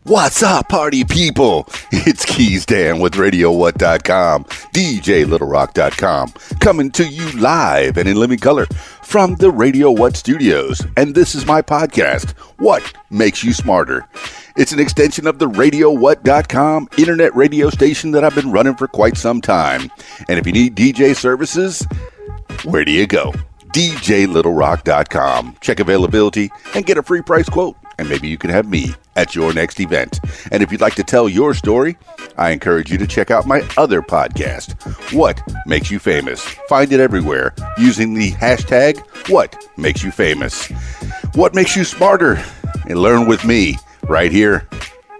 What's up, party people? It's Keys Dan with RadioWhat.com, DJLittleRock.com, coming to you live and in living color from the Radio What studios. And this is my podcast, What Makes You Smarter? It's an extension of the RadioWhat.com internet radio station that I've been running for quite some time. And if you need DJ services, where do you go? DJLittleRock.com. Check availability and get a free price quote. And maybe you can have me at your next event. And if you'd like to tell your story, I encourage you to check out my other podcast, What Makes You Famous. Find it everywhere using the hashtag What Makes You Famous. What makes you smarter? And learn with me right here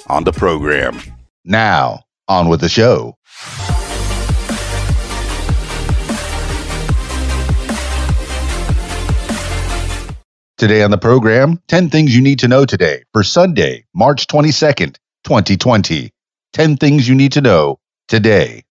on the program. Now, on with the show. Today on the program, 10 things you need to know today for Sunday, March 22nd, 2020. 10 things you need to know today.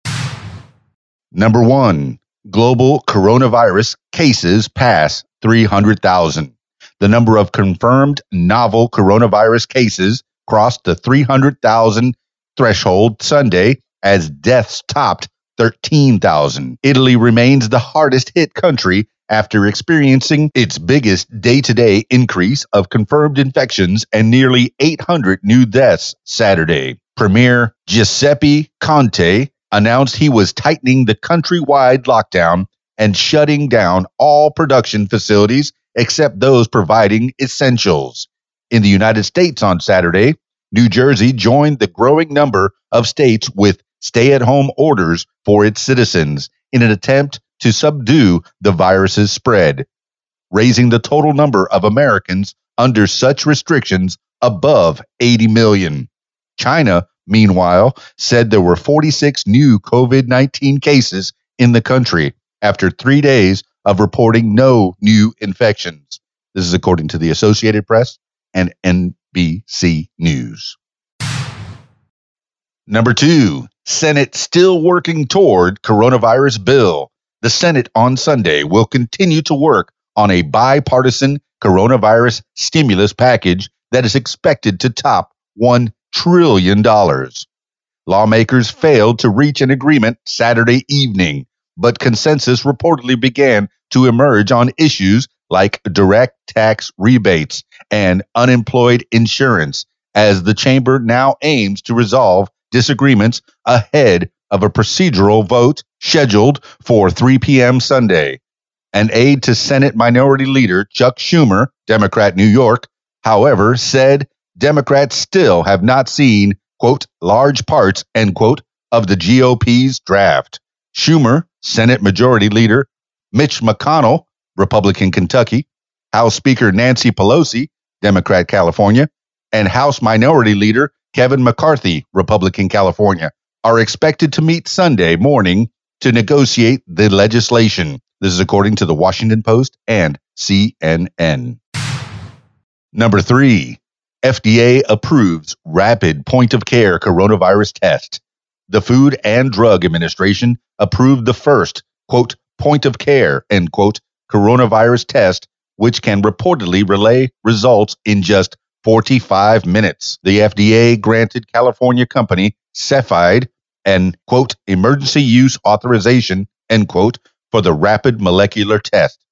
Number 1, global coronavirus cases pass 300,000. The number of confirmed novel coronavirus cases crossed the 300,000 threshold Sunday as deaths topped 13,000. Italy remains the hardest hit country after experiencing its biggest day-to-day increase of confirmed infections and nearly 800 new deaths Saturday. Premier Giuseppe Conte announced he was tightening the countrywide lockdown and shutting down all production facilities except those providing essentials. In the United States on Saturday, New Jersey joined the growing number of states with stay-at-home orders for its citizens in an attempt to subdue the virus's spread, raising the total number of Americans under such restrictions above 80 million. China, meanwhile, said there were 46 new COVID-19 cases in the country after 3 days of reporting no new infections. This is according to the Associated Press and NBC News. Number 2, Senate still working toward coronavirus bill. The Senate on Sunday will continue to work on a bipartisan coronavirus stimulus package that is expected to top $1 trillion. Lawmakers failed to reach an agreement Saturday evening, but consensus reportedly began to emerge on issues like direct tax rebates and unemployed insurance as the chamber now aims to resolve disagreements ahead of a procedural vote scheduled for 3 p.m. Sunday. An aide to Senate Minority Leader Chuck Schumer, Democrat New York, however, said Democrats still have not seen, quote, large parts, end quote, of the GOP's draft. Schumer, Senate Majority Leader Mitch McConnell, Republican Kentucky, House Speaker Nancy Pelosi, Democrat California, and House Minority Leader Kevin McCarthy, Republican California, are expected to meet Sunday morning to negotiate the legislation. This is according to the Washington Post and CNN. Number 3, FDA approves rapid point-of-care coronavirus test. The Food and Drug Administration approved the first, quote, point-of-care, end quote, coronavirus test, which can reportedly relay results in just 45 minutes. The FDA granted California company Cepheid an, quote, emergency use authorization, end quote, for the rapid molecular test.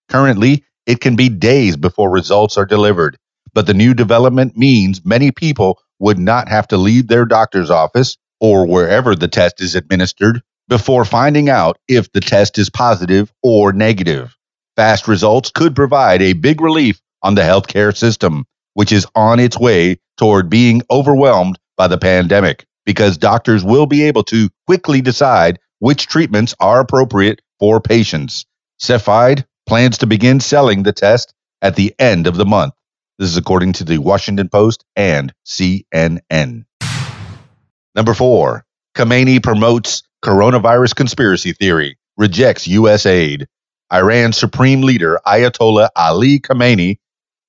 Currently, it can be days before results are delivered, but the new development means many people would not have to leave their doctor's office or wherever the test is administered before finding out if the test is positive or negative. Fast results could provide a big relief on the healthcare system, which is on its way toward being overwhelmed by the pandemic, because doctors will be able to quickly decide which treatments are appropriate for patients. Cepheid plans to begin selling the test at the end of the month. This is according to the Washington Post and CNN. Number 4, Khamenei promotes coronavirus conspiracy theory, rejects U.S. aid. Iran's Supreme Leader Ayatollah Ali Khamenei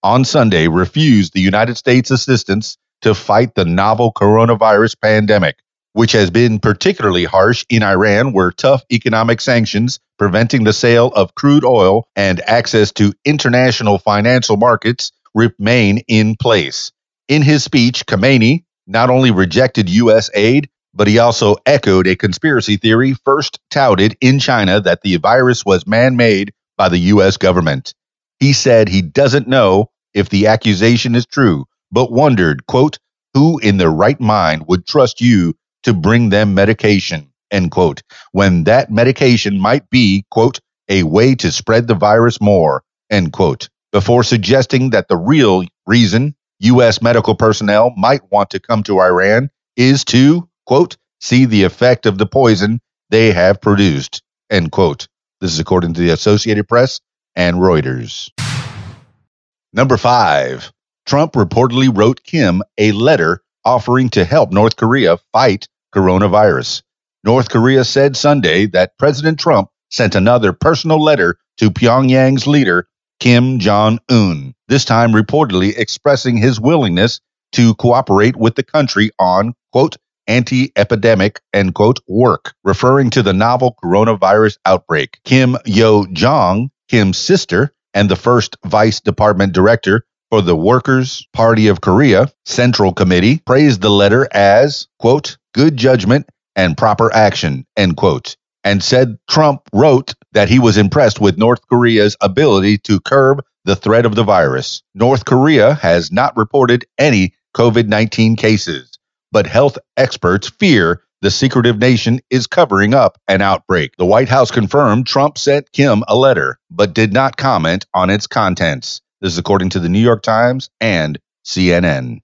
on Sunday refused the United States assistance to fight the novel coronavirus pandemic, which has been particularly harsh in Iran, where tough economic sanctions preventing the sale of crude oil and access to international financial markets remain in place. In his speech, Khamenei, not only rejected U.S. aid, but he also echoed a conspiracy theory first touted in China that the virus was man-made by the U.S. government. He said he doesn't know if the accusation is true, but wondered, quote, who in their right mind would trust you to bring them medication, end quote, when that medication might be, quote, a way to spread the virus more, end quote, before suggesting that the real reason U.S. medical personnel might want to come to Iran is to, quote, see the effect of the poison they have produced, end quote. This is according to the Associated Press and Reuters. Number 5. Trump reportedly wrote Kim a letter offering to help North Korea fight coronavirus. North Korea said Sunday that President Trump sent another personal letter to Pyongyang's leader, Kim Jong-un, this time reportedly expressing his willingness to cooperate with the country on, quote, anti-epidemic, end quote, work, referring to the novel coronavirus outbreak. Kim Yo-jong, Kim's sister, and the first vice department director for the Workers' Party of Korea Central Committee, praised the letter as, quote, good judgment and proper action, end quote, and said Trump wrote that he was impressed with North Korea's ability to curb the threat of the virus. North Korea has not reported any COVID-19 cases, but health experts fear the secretive nation is covering up an outbreak. The White House confirmed Trump sent Kim a letter, but did not comment on its contents. This is according to the New York Times and CNN.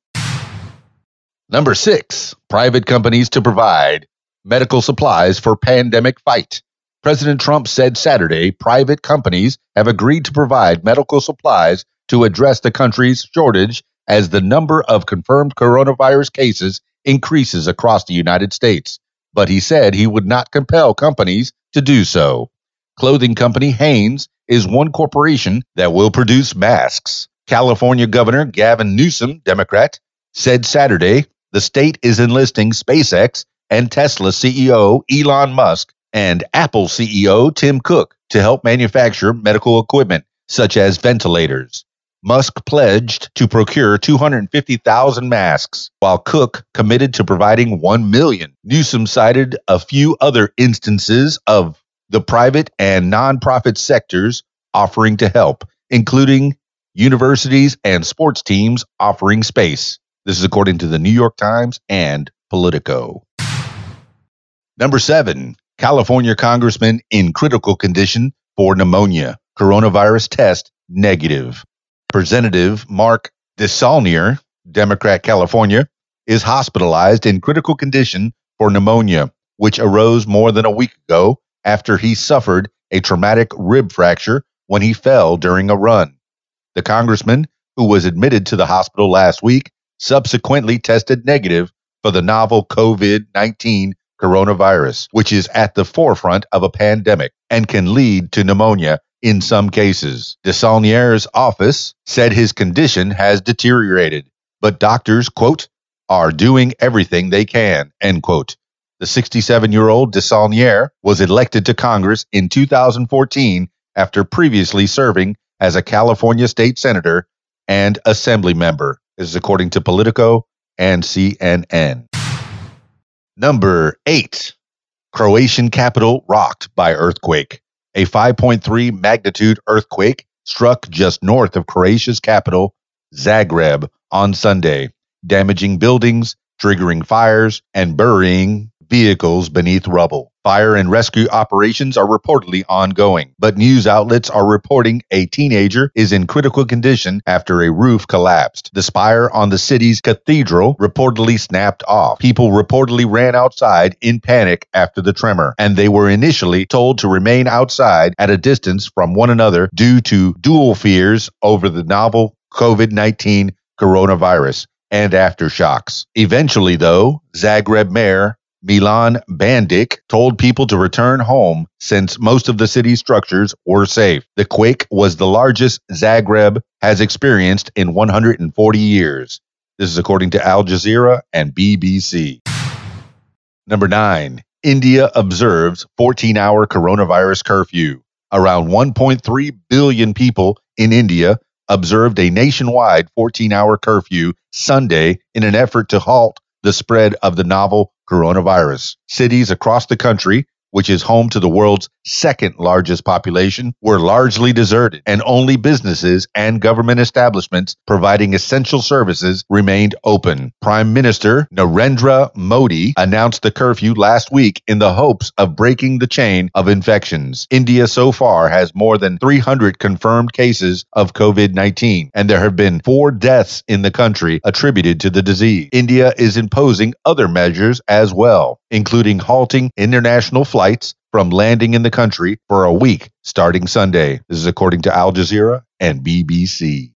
Number 6, private companies to provide medical supplies for pandemic fight. President Trump said Saturday private companies have agreed to provide medical supplies to address the country's shortage as the number of confirmed coronavirus cases increases across the United States. But he said he would not compel companies to do so. Clothing company Hanes is one corporation that will produce masks. California Governor Gavin Newsom, Democrat, said Saturday the state is enlisting SpaceX and Tesla CEO Elon Musk and Apple CEO Tim Cook to help manufacture medical equipment such as ventilators. Musk pledged to procure 250,000 masks, while Cook committed to providing 1 million. Newsom cited a few other instances of the private and nonprofit sectors offering to help, including universities and sports teams offering space. This is according to the New York Times and Politico. Number 7, California Congressman in critical condition for pneumonia. Coronavirus test negative. Representative Mark DeSaulnier, Democrat California, is hospitalized in critical condition for pneumonia, which arose more than a week ago after he suffered a traumatic rib fracture when he fell during a run. The congressman, who was admitted to the hospital last week, subsequently tested negative for the novel COVID-19 coronavirus, which is at the forefront of a pandemic and can lead to pneumonia in some cases. DeSaulnier's office said his condition has deteriorated, but doctors, quote, are doing everything they can, end quote. The 67-year-old DeSaulnier was elected to Congress in 2014 after previously serving as a California state senator and assembly member. This is according to Politico and CNN. Number 8, Croatian Capitol rocked by earthquake. A 5.3 magnitude earthquake struck just north of Croatia's capital, Zagreb, on Sunday, damaging buildings, triggering fires, and burying vehicles beneath rubble. Fire and rescue operations are reportedly ongoing, but news outlets are reporting a teenager is in critical condition after a roof collapsed. The spire on the city's cathedral reportedly snapped off. People reportedly ran outside in panic after the tremor, and they were initially told to remain outside at a distance from one another due to dual fears over the novel COVID-19 coronavirus and aftershocks. Eventually, though, Zagreb Mayor Milan Bandic told people to return home since most of the city's structures were safe. The quake was the largest Zagreb has experienced in 140 years. This is according to Al Jazeera and BBC. Number 9, India observes 14-hour coronavirus curfew. Around 1.3 billion people in India observed a nationwide 14-hour curfew Sunday in an effort to halt the spread of the novel coronavirus. Cities across the country, which is home to the world's second largest population, were largely deserted, and only businesses and government establishments providing essential services remained open. Prime Minister Narendra Modi announced the curfew last week in the hopes of breaking the chain of infections. India so far has more than 300 confirmed cases of COVID-19, and there have been 4 deaths in the country attributed to the disease. India is imposing other measures as well, including halting international flights from landing in the country for a week starting Sunday. This is according to Al Jazeera and BBC.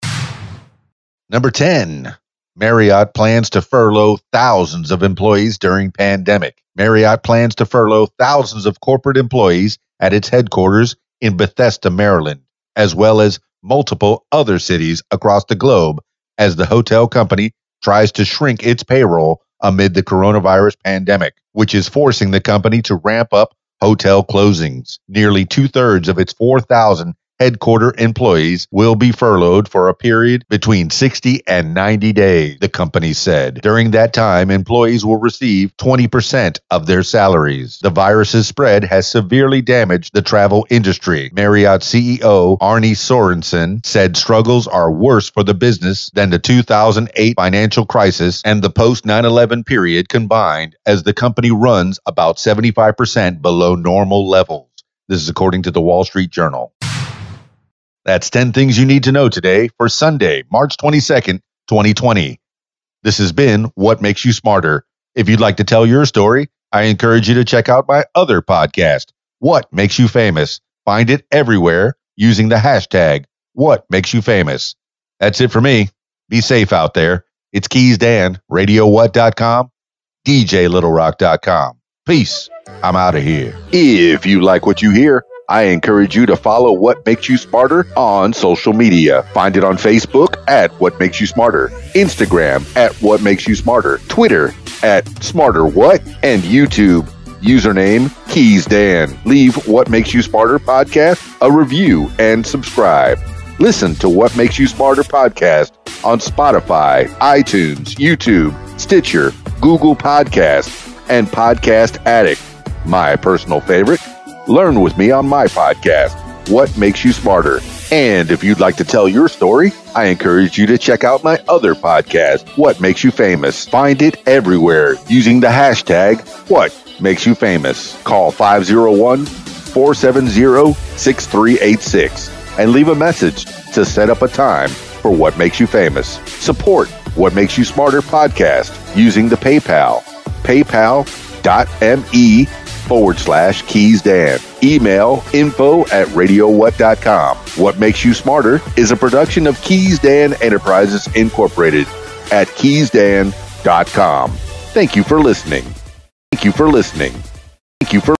Number 10. Marriott plans to furlough thousands of employees during pandemic. Marriott plans to furlough thousands of corporate employees at its headquarters in Bethesda, Maryland, as well as multiple other cities across the globe as the hotel company tries to shrink its payroll amid the coronavirus pandemic, which is forcing the company to ramp up hotel closings. Nearly 2/3 of its 4,000 headquarter employees will be furloughed for a period between 60 and 90 days, the company said. During that time, employees will receive 20% of their salaries. The virus's spread has severely damaged the travel industry. Marriott CEO Arne Sorensen said struggles are worse for the business than the 2008 financial crisis and the post-9/11 period combined, as the company runs about 75% below normal levels. This is according to the Wall Street Journal. That's 10 things you need to know today for Sunday, March 22nd, 2020. This has been What Makes You Smarter. If you'd like to tell your story, I encourage you to check out my other podcast, What Makes You Famous. Find it everywhere using the hashtag What Makes You Famous. That's it for me. Be safe out there. It's Keys Dan, RadioWhat.com, DJLittleRock.com. Peace. I'm out of here. If you like what you hear, I encourage you to follow What Makes You Smarter on social media. Find it on Facebook at What Makes You Smarter, Instagram at What Makes You Smarter, Twitter at SmarterWhat, and YouTube, username Keys Dan. Leave What Makes You Smarter podcast a review and subscribe. Listen to What Makes You Smarter podcast on Spotify, iTunes, YouTube, Stitcher, Google Podcasts, and Podcast Addict. My personal favorite, learn with me on my podcast, What Makes You Smarter. And if you'd like to tell your story, I encourage you to check out my other podcast, What Makes You Famous. Find it everywhere using the hashtag What Makes You Famous. Call 501-470-6386 and leave a message to set up a time for What Makes You Famous. Support What Makes You Smarter podcast using the PayPal, paypal.me/Keys Dan. Email info@radiowhat.com. What Makes You Smarter is a production of Keys Dan Enterprises Incorporated at keysdan.com. Thank you for listening. Thank you for listening. Thank you for